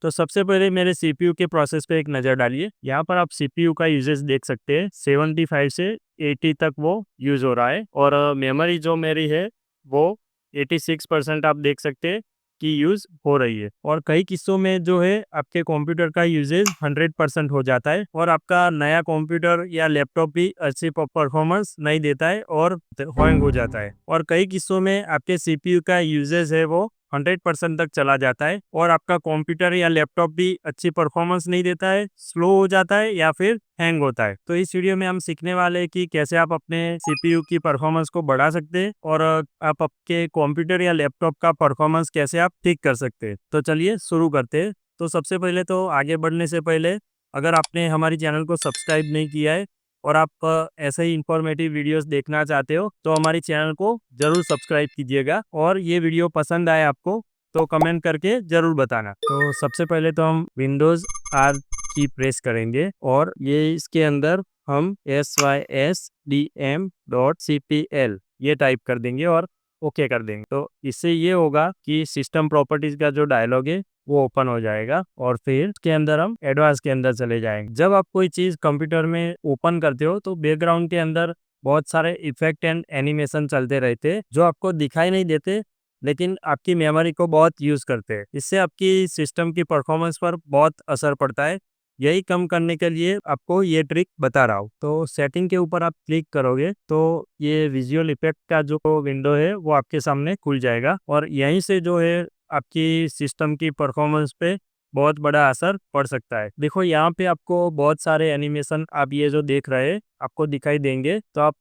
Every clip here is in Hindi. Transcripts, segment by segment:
तो सबसे पहले मेरे सीपीयू के प्रोसेस पे एक नज़र डालिए। यहाँ पर आप सीपीयू का यूजेस देख सकते हैं, 75 से 80 तक वो यूज़ हो रहा है और मेमोरी जो मेरी है वो 86% आप देख सकते हैं कि यूज़ हो रही है। और कई किस्सों में जो है आपके कंप्यूटर का यूजेज 100% हो जाता है और आपका नया कंप्यूटर या लैपटॉप भी अच्छी परफॉर्मेंस नहीं देता है और हैंग हो जाता है। और कई किस्सों में आपके सीपीयू का यूजेज है वो 100% तक चला जाता है और आपका कंप्यूटर या लैपटॉप भी अच्छी परफॉर्मेंस नहीं देता है, स्लो हो जाता है या फिर हैंग होता है। तो इस वीडियो में हम सीखने वाले हैं कि कैसे आप अपने सीपीयू की परफॉर्मेंस को बढ़ा सकते हैं और आप आपके कंप्यूटर या लैपटॉप का परफॉर्मेंस कैसे आप ठीक कर सकते हैं। तो चलिए शुरू करते हैं। तो सबसे पहले तो आगे बढ़ने से पहले अगर आपने हमारी चैनल को सब्सक्राइब नहीं किया है और आप ऐसे ही इंफॉर्मेटिव वीडियोस देखना चाहते हो तो हमारी चैनल को जरूर सब्सक्राइब कीजिएगा और ये वीडियो पसंद आए आपको तो कमेंट करके जरूर बताना। तो सबसे पहले तो हम विंडोज आर की प्रेस करेंगे और ये इसके अंदर हम sysdm.cpl ये टाइप कर देंगे और ओके कर देंगे। तो इससे ये होगा कि सिस्टम प्रॉपर्टीज का जो डायलॉग है वो ओपन हो जाएगा और फिर इसके अंदर हम एडवांस के अंदर चले जाएंगे। जब आप कोई चीज कंप्यूटर में ओपन करते हो तो बैकग्राउंड के अंदर बहुत सारे इफेक्ट एंड एनिमेशन चलते रहते हैं जो आपको दिखाई नहीं देते लेकिन आपकी मेमोरी को बहुत यूज करते हैं। इससे आपकी सिस्टम की परफॉर्मेंस पर बहुत असर पड़ता है। यही कम करने के लिए आपको ये ट्रिक बता रहा हूँ। तो सेटिंग के ऊपर आप क्लिक करोगे तो ये विजुअल इफेक्ट का जो विंडो है वो आपके सामने खुल जाएगा और यहीं से जो है आपकी सिस्टम की परफॉर्मेंस पे बहुत बड़ा असर पड़ सकता है। देखो यहाँ पे आपको बहुत सारे एनिमेशन आप ये जो देख रहे हैं आपको दिखाई देंगे। तो आप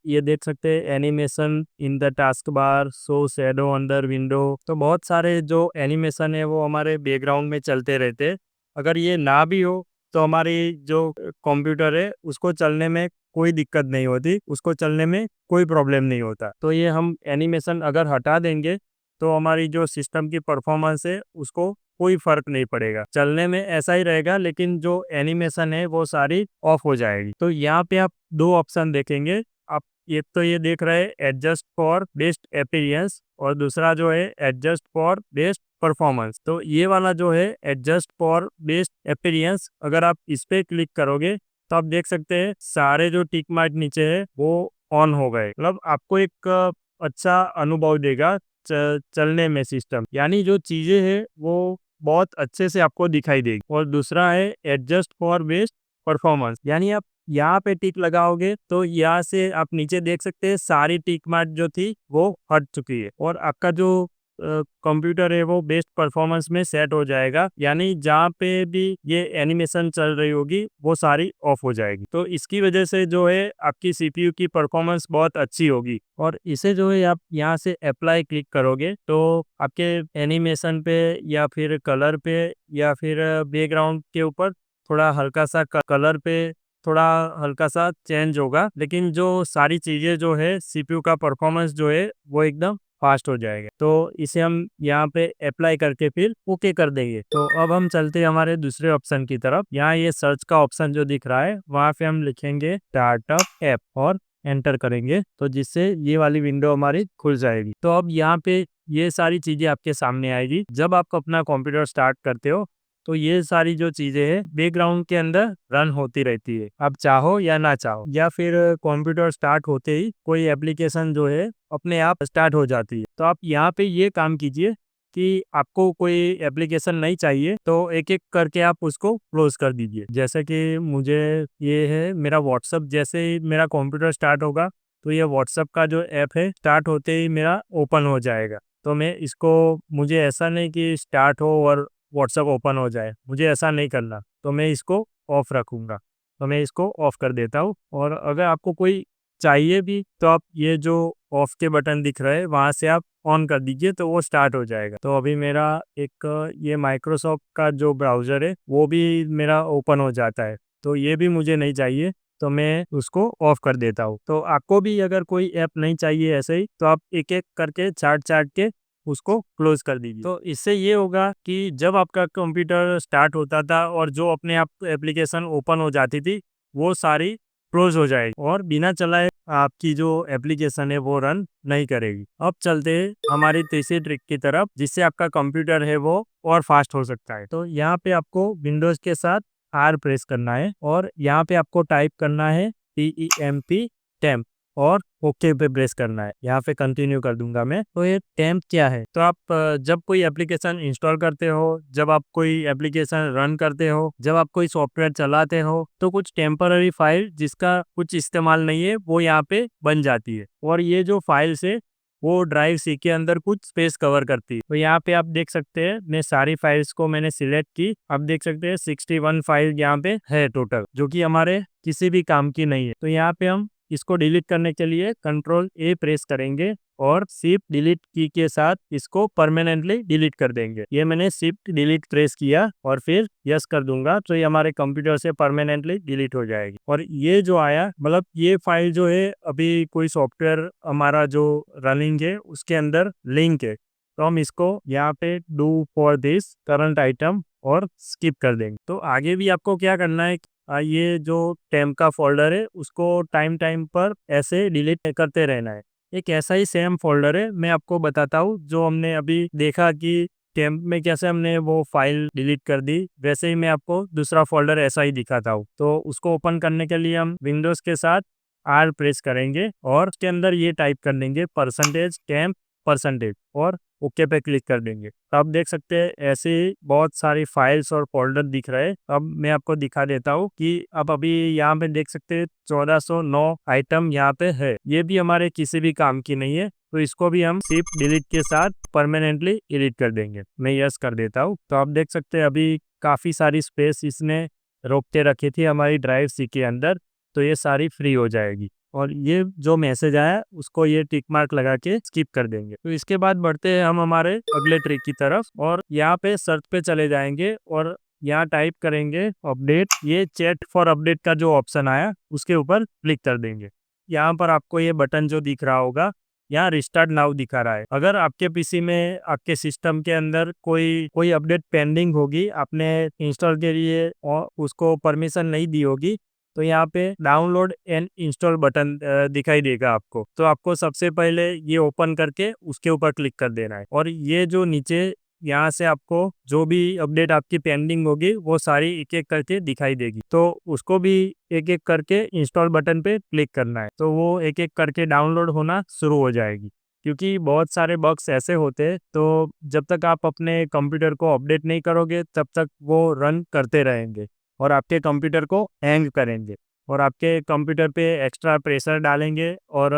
ये देख सकते हैं animation in the task bar, show shadow under window. तो बहुत सारे जो एनिमेशन है वो हमारे बैकग्राउंड में चलते रहते हैं। अगर ये ना भी हो तो हमारी जो कंप्यूटर है उसको चलने में कोई दिक्कत नहीं होती, उसको चलने में कोई प्रॉब्लम नहीं होता। तो ये हम एनिमेशन अगर हटा देंगे तो हमारी जो सिस्टम की परफॉर्मेंस है उसको कोई फर्क नहीं पड़ेगा, चलने में ऐसा ही रहेगा लेकिन जो एनिमेशन है वो सारी ऑफ हो जाएगी। तो यहाँ पे आप दो ऑप्शन देखेंगे। आप एक तो ये देख रहे हैं एडजस्ट फॉर बेस्ट अपीयरेंस और दूसरा जो है एडजस्ट फॉर बेस्ट परफॉर्मेंस। तो ये वाला जो है एडजस्ट फॉर बेस्ट अपीयरेंस, अगर आप इस पे क्लिक करोगे तो आप देख सकते हैं सारे जो टिक मार्क नीचे है वो ऑन हो गए। मतलब आपको एक अच्छा अनुभव देगा चलने में सिस्टम, यानी जो चीजें हैं वो बहुत अच्छे से आपको दिखाई देगी। और दूसरा है एडजस्ट फॉर बेस्ट परफॉर्मेंस, यानी आप यहाँ पे टिक लगाओगे तो यहाँ से आप नीचे देख सकते हैं सारी टिक मार्क जो थी वो हट चुकी है और आपका जो कंप्यूटर है वो बेस्ट परफॉर्मेंस में सेट हो जाएगा। यानी जहाँ पे भी ये एनिमेशन चल रही होगी वो सारी ऑफ हो जाएगी। तो इसकी वजह से जो है आपकी सीपीयू की परफॉर्मेंस बहुत अच्छी होगी। और इसे जो है आप यहाँ से अप्लाई क्लिक करोगे तो आपके एनिमेशन पे या फिर कलर पे या फिर बैकग्राउंड के ऊपर थोड़ा हल्का सा कलर पे थोड़ा हल्का सा चेंज होगा, लेकिन जो सारी चीजें जो है सीपीयू का परफॉर्मेंस जो है वो एकदम फास्ट हो जाएगा। तो इसे हम यहाँ पे अप्लाई करके फिर ओके कर देंगे। तो अब हम चलते हैं हमारे दूसरे ऑप्शन की तरफ। यहाँ ये सर्च का ऑप्शन जो दिख रहा है वहां पे हम लिखेंगे स्टार्टअप ऐप और एंटर करेंगे तो जिससे ये वाली विंडो हमारी खुल जाएगी। तो अब यहाँ पे ये सारी चीजें आपके सामने आएगी। जब आप अपना कंप्यूटर स्टार्ट करते हो तो ये सारी जो चीजें हैं बैकग्राउंड के अंदर रन होती रहती है, आप चाहो या ना चाहो। या फिर कंप्यूटर स्टार्ट होते ही कोई एप्लीकेशन जो है अपने आप स्टार्ट हो जाती है। तो आप यहाँ पे ये काम कीजिए कि आपको कोई एप्लीकेशन नहीं चाहिए तो एक एक करके आप उसको क्लोज कर दीजिए। जैसे कि मुझे ये है मेरा व्हाट्सअप, जैसे ही मेरा कंप्यूटर स्टार्ट होगा तो ये व्हाट्सअप का जो ऐप है स्टार्ट होते ही मेरा ओपन हो जाएगा। तो मैं इसको, मुझे ऐसा नहीं कि स्टार्ट हो और व्हाट्सअप ओपन हो जाए, मुझे ऐसा नहीं करना, तो मैं इसको ऑफ रखूंगा। तो मैं इसको ऑफ कर देता हूँ। और अगर आपको कोई चाहिए भी तो आप ये जो ऑफ के बटन दिख रहे हैं वहां से आप ऑन कर दीजिए तो वो स्टार्ट हो जाएगा। तो अभी मेरा एक ये माइक्रोसॉफ्ट का जो ब्राउजर है वो भी मेरा ओपन हो जाता है, तो ये भी मुझे नहीं चाहिए तो मैं उसको ऑफ कर देता हूँ। तो आपको भी अगर कोई ऐप नहीं चाहिए ऐसे ही तो आप एक एक करके चार्ट चार्ट के उसको क्लोज कर दीजिए। तो इससे ये होगा कि जब आपका कंप्यूटर स्टार्ट होता था और जो अपने आप एप्लीकेशन ओपन हो जाती थी वो सारी क्लोज हो जाएगी और बिना चलाए आपकी जो एप्लीकेशन है वो रन नहीं करेगी। अब चलते हैं हमारी तीसरी ट्रिक की तरफ, जिससे आपका कंप्यूटर है वो और फास्ट हो सकता है। तो यहाँ पे आपको विंडोज के साथ आर प्रेस करना है और यहाँ पे आपको टाइप करना है TEMP टेम्प और ओके पे प्रेस करना है। यहाँ पे कंटिन्यू कर दूंगा मैं। तो ये टेम्प क्या है? तो आप जब कोई एप्लीकेशन इंस्टॉल करते हो, जब आप कोई एप्लीकेशन रन करते हो, जब आप कोई सॉफ्टवेयर चलाते हो, तो कुछ टेम्पररी फाइल जिसका कुछ इस्तेमाल नहीं है वो यहाँ पे बन जाती है और ये जो फाइल्स है वो ड्राइव सी के अंदर कुछ स्पेस कवर करती है। तो यहाँ पे आप देख सकते हैं मैं सारी फाइल्स को मैंने सिलेक्ट की। आप देख सकते हैं 61 फाइल यहाँ पे है टोटल, जो कि हमारे किसी भी काम की नहीं है। तो यहाँ पे हम इसको डिलीट करने के लिए Ctrl+A प्रेस करेंगे और शिफ्ट डिलीट की के साथ इसको परमानेंटली डिलीट कर देंगे। ये मैंने शिफ्ट डिलीट प्रेस किया और फिर यस कर दूंगा, तो ये हमारे कंप्यूटर से परमानेंटली डिलीट हो जाएगी। और ये जो आया, मतलब ये फाइल जो है अभी कोई सॉफ्टवेयर हमारा जो रनिंग है उसके अंदर लिंक है, तो हम इसको यहाँ पे do for this current item और स्किप कर देंगे। तो आगे भी आपको क्या करना है, ये जो टेम्प का फोल्डर है उसको टाइम टाइम पर ऐसे डिलीट करते रहना है। एक ऐसा ही सेम फोल्डर है, मैं आपको बताता हूँ, जो हमने अभी देखा कि टेम्प में कैसे हमने वो फाइल डिलीट कर दी, वैसे ही मैं आपको दूसरा फोल्डर ऐसा ही दिखाता हूँ। तो उसको ओपन करने के लिए हम विंडोज के साथ आर प्रेस करेंगे और उसके अंदर ये टाइप कर देंगे %temp% और ओके पे क्लिक कर देंगे। तो आप देख सकते हैं ऐसे ही बहुत सारी फाइल्स और फोल्डर दिख रहे हैं। अब मैं आपको दिखा देता हूँ कि अब अभी यहाँ पे देख सकते हैं 1409 आइटम यहाँ पे है। ये भी हमारे किसी भी काम की नहीं है, तो इसको भी हम शिफ्ट डिलीट के साथ परमानेंटली डिलीट कर देंगे। मैं यस कर देता हूँ। तो आप देख सकते हैं अभी काफी सारी स्पेस इसने रोक के रखी थी हमारी ड्राइव सी के अंदर, तो ये सारी फ्री हो जाएगी। और ये जो मैसेज आया उसको ये टिक मार्क लगा के स्किप कर देंगे। तो इसके बाद बढ़ते हैं हम हमारे अगले ट्रिक की तरफ और यहाँ पे सर्च पे चले जाएंगे और यहाँ टाइप करेंगे अपडेट। ये चैट फॉर अपडेट का जो ऑप्शन आया उसके ऊपर क्लिक कर देंगे। यहाँ पर आपको ये बटन जो दिख रहा होगा, यहाँ रिस्टार्ट नाउ दिखा रहा है। अगर आपके पीसी में, आपके सिस्टम के अंदर कोई अपडेट पेंडिंग होगी, आपने इंस्टॉल के लिए और उसको परमिशन नहीं दी होगी, तो यहाँ पे डाउनलोड एंड इंस्टॉल बटन दिखाई देगा आपको। तो आपको सबसे पहले ये ओपन करके उसके ऊपर क्लिक कर देना है और ये जो नीचे यहाँ से आपको जो भी अपडेट आपकी पेंडिंग होगी वो सारी एक एक करके दिखाई देगी। तो उसको भी एक एक करके इंस्टॉल बटन पे क्लिक करना है, तो वो एक एक करके डाउनलोड होना शुरू हो जाएगी। क्योंकि बहुत सारे बग्स ऐसे होते हैं, तो जब तक आप अपने कंप्यूटर को अपडेट नहीं करोगे तब तक वो रन करते रहेंगे और आपके कंप्यूटर को हैंग करेंगे और आपके कंप्यूटर पे एक्स्ट्रा प्रेशर डालेंगे और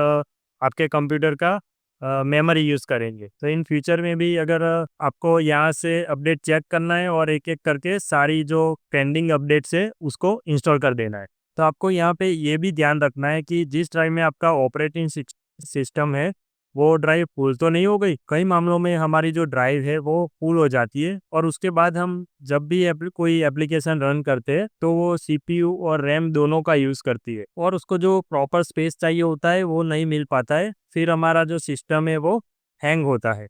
आपके कंप्यूटर का मेमोरी यूज़ करेंगे। तो इन फ्यूचर में भी अगर आपको यहाँ से अपडेट चेक करना है और एक एक करके सारी जो पेंडिंग अपडेट्स है उसको इंस्टॉल कर देना है। तो आपको यहाँ पे ये भी ध्यान रखना है कि जिस ड्राइव में आपका ऑपरेटिंग सिस्टम है वो ड्राइव फुल तो नहीं हो गई। कई मामलों में हमारी जो ड्राइव है वो फुल हो जाती है और उसके बाद हम जब भी कोई एप्लीकेशन रन करते हैं तो वो CPU और रैम दोनों का यूज़ करती है और उसको जो प्रॉपर स्पेस चाहिए होता है वो नहीं मिल पाता है, फिर हमारा जो सिस्टम है वो हैंग होता है।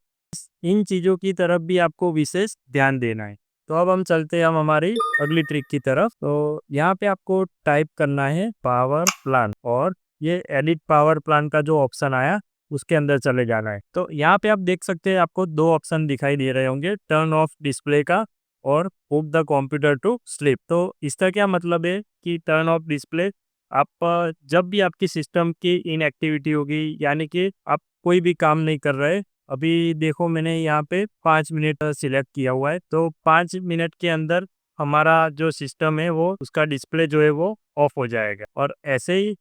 इन चीज़ों की तरफ भी आपको विशेष ध्यान देना है। तो अब हम चलते हैं हम हमारी अगली ट्रिक की तरफ। तो यहाँ पे आपको टाइप करना है पावर प्लान और ये एडिट पावर प्लान का जो ऑप्शन आया उसके अंदर चले जाना है। तो यहाँ पे आप देख सकते हैं आपको दो ऑप्शन दिखाई दे रहे होंगे, टर्न ऑफ डिस्प्ले का और put the computer to sleep. तो इसका क्या मतलब है कि टर्न ऑफ डिस्प्ले, आप जब भी आपकी सिस्टम की इनएक्टिविटी होगी, यानी कि आप कोई भी काम नहीं कर रहे, अभी देखो मैंने यहाँ पे 5 मिनट सिलेक्ट किया हुआ है, तो 5 मिनट के अंदर हमारा जो सिस्टम है वो उसका डिस्प्ले जो है वो ऑफ हो जाएगा। और ऐसे ही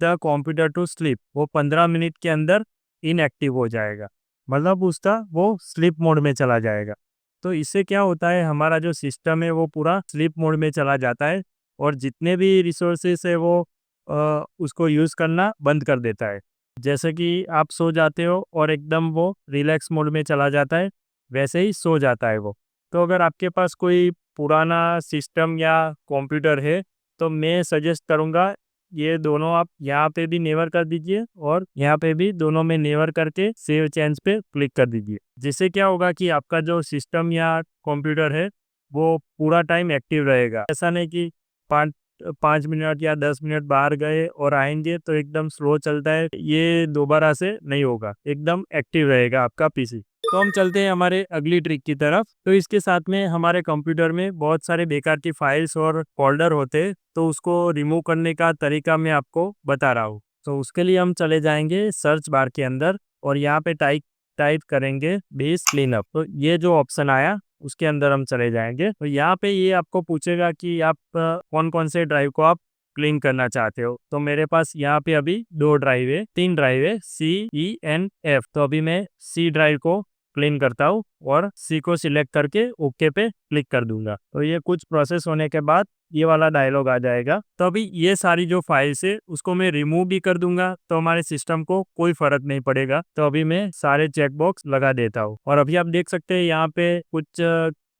द कंप्यूटर टू स्लीप, वो 15 मिनट के अंदर इनएक्टिव हो जाएगा, मतलब उसका वो स्लीप मोड में चला जाएगा। तो इससे क्या होता है, हमारा जो सिस्टम है वो पूरा स्लीप मोड में चला जाता है और जितने भी रिसोर्सेस है वो उसको यूज़ करना बंद कर देता है। जैसे कि आप सो जाते हो और एकदम वो रिलैक्स मोड में चला जाता है, वैसे ही सो जाता है वो। तो अगर आपके पास कोई पुराना सिस्टम या कंप्यूटर है तो मैं सजेस्ट करूँगा ये दोनों आप यहाँ पे भी नेवर कर दीजिए और यहाँ पे भी दोनों में नेवर करके सेव चेंज पे क्लिक कर दीजिए। जिससे क्या होगा कि आपका जो सिस्टम या कंप्यूटर है वो पूरा टाइम एक्टिव रहेगा। ऐसा नहीं कि 5 मिनट या 10 मिनट बाहर गए और आएंगे तो एकदम स्लो चलता है, ये दोबारा से नहीं होगा, एकदम एक्टिव रहेगा आपका पीसी। तो हम चलते हैं हमारे अगली ट्रिक की तरफ। तो इसके साथ में हमारे कंप्यूटर में बहुत सारे बेकार की फाइल्स और फोल्डर होते हैं, तो उसको रिमूव करने का तरीका मैं आपको बता रहा हूँ। तो उसके लिए हम चले जाएंगे सर्च बार के अंदर और यहाँ पे टाइप करेंगे बेस क्लीनअप। तो ये जो ऑप्शन आया उसके अंदर हम चले जाएंगे। तो यहाँ पे ये आपको पूछेगा कि आप कौन कौन से ड्राइव को आप क्लीन करना चाहते हो। तो मेरे पास यहाँ पे अभी 3 ड्राइव है, C, E, N, F। तो अभी मैं C ड्राइव को क्लीन करता हूँ और C को सिलेक्ट करके ओके पे क्लिक कर दूंगा। तो ये कुछ प्रोसेस होने के बाद ये वाला डायलॉग आ जाएगा। तो अभी ये सारी जो फाइल्स है उसको मैं रिमूव भी कर दूंगा, तो हमारे सिस्टम को कोई फर्क नहीं पड़ेगा। तो अभी मैं सारे चेकबॉक्स लगा देता हूँ और अभी आप देख सकते हैं यहाँ पे कुछ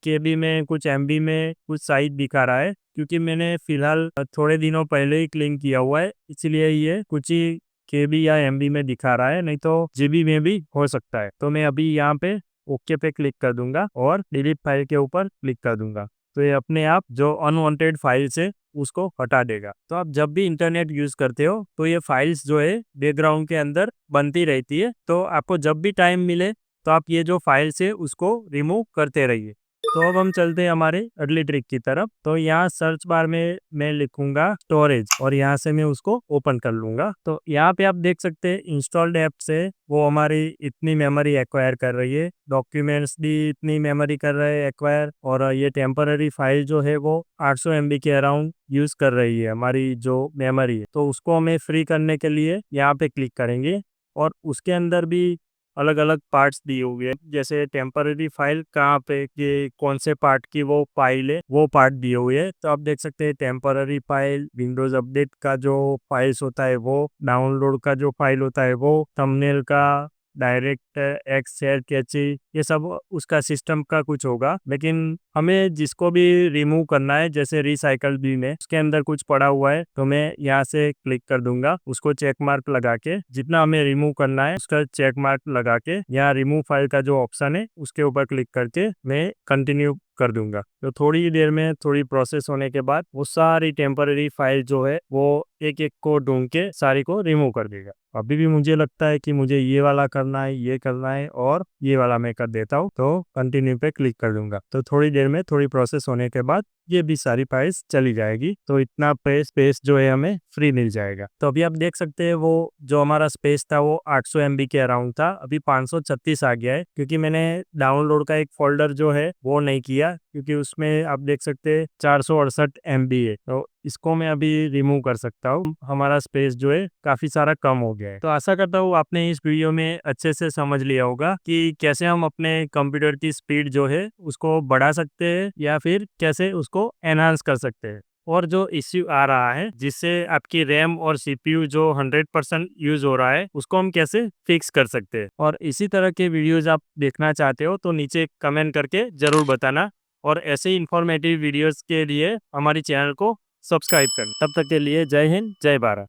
KB में, कुछ MB में, कुछ साइज दिखा रहा है, क्योंकि मैंने फिलहाल थोड़े दिनों पहले ही क्लीन किया हुआ है, इसलिए ये कुछ ही KB या MB में दिखा रहा है, नहीं तो GB में भी हो सकता है। तो मैं अभी यहाँ पे ओके पे क्लिक कर दूंगा और डिलीट फाइल के ऊपर क्लिक कर दूंगा। तो ये अपने आप जो अनवांटेड फाइल्स है उसको हटा देगा। तो आप जब भी इंटरनेट यूज करते हो तो ये फाइल्स जो है बैकग्राउंड के अंदर बनती रहती है, तो आपको जब भी टाइम मिले तो आप ये जो फाइल्स है उसको रिमूव करते रहिए। तो अब हम चलते हैं हमारे अगली ट्रिक की तरफ। तो यहाँ सर्च बार में मैं लिखूंगा स्टोरेज और यहाँ से मैं उसको ओपन कर लूंगा। तो यहाँ पे आप देख सकते हैं इंस्टॉल्ड ऐप से वो हमारी इतनी मेमोरी एक्वायर कर रही है, डॉक्यूमेंट्स भी इतनी मेमोरी कर रहे हैं एक्वायर, और ये टेम्पररी फाइल जो है वो 800 MB के अराउंड यूज कर रही है हमारी जो मेमोरी है। तो उसको हमें फ्री करने के लिए यहाँ पे क्लिक करेंगे और उसके अंदर भी अलग अलग पार्ट्स दिए हुए हैं, जैसे टेम्पररी फाइल कहाँ पे, ये कौन से पार्ट की वो फाइल है, वो पार्ट दिए हुए हैं। तो आप देख सकते हैं टेम्पररी फाइल, विंडोज अपडेट का जो फाइल्स होता है वो, डाउनलोड का जो फाइल होता है वो, थंबनेल का, डायरेक्ट एक्स शेयर कैची, ये सब उसका सिस्टम का कुछ होगा। लेकिन हमें जिसको भी रिमूव करना है, जैसे रिसाइकल भी में उसके अंदर कुछ पड़ा हुआ है, तो मैं यहाँ से क्लिक कर दूंगा, उसको चेक मार्क लगा के, जितना हमें रिमूव करना है उसका चेक मार्क लगा के यहाँ रिमूव फाइल का जो ऑप्शन है उसके ऊपर क्लिक करके मैं कंटिन्यू कर दूंगा। तो थोड़ी ही देर में, थोड़ी प्रोसेस होने के बाद वो सारी टेम्पररी फाइल जो है वो एक एक को ढूंढ के सारी को रिमूव कर देगा। अभी भी मुझे लगता है कि मुझे ये वाला करना है, ये करना है, और ये वाला मैं कर देता हूँ। तो कंटिन्यू पे क्लिक कर दूंगा। तो थोड़ी देर में, थोड़ी प्रोसेस होने के बाद ये भी सारी फाइल्स चली जाएगी, तो इतना स्पेस जो है हमें फ्री मिल जाएगा। तो अभी आप देख सकते हैं वो जो हमारा स्पेस था वो 800 MB के अराउंड था, अभी 536 आ गया है, क्योंकि मैंने डाउनलोड का एक फोल्डर जो है वो नहीं किया, क्योंकि उसमें आप देख सकते हैं 468 MB है। तो इसको मैं अभी रिमूव कर सकता हूँ, हमारा स्पेस जो है काफी सारा कम हो गया है। तो आशा करता हूँ आपने इस वीडियो में अच्छे से समझ लिया होगा कि कैसे हम अपने कंप्यूटर की स्पीड जो है उसको बढ़ा सकते हैं या फिर कैसे उसको एनहांस कर सकते हैं। और जो इश्यू आ रहा है जिससे आपकी रैम और CPU जो 100% यूज हो रहा है उसको हम कैसे फिक्स कर सकते हैं। और इसी तरह के वीडियोज आप देखना चाहते हो तो नीचे कमेंट करके जरूर बताना, और ऐसे ही इंफॉर्मेटिव वीडियोस के लिए हमारी चैनल को सब्सक्राइब करना। तब तक के लिए जय हिंद, जय भारत।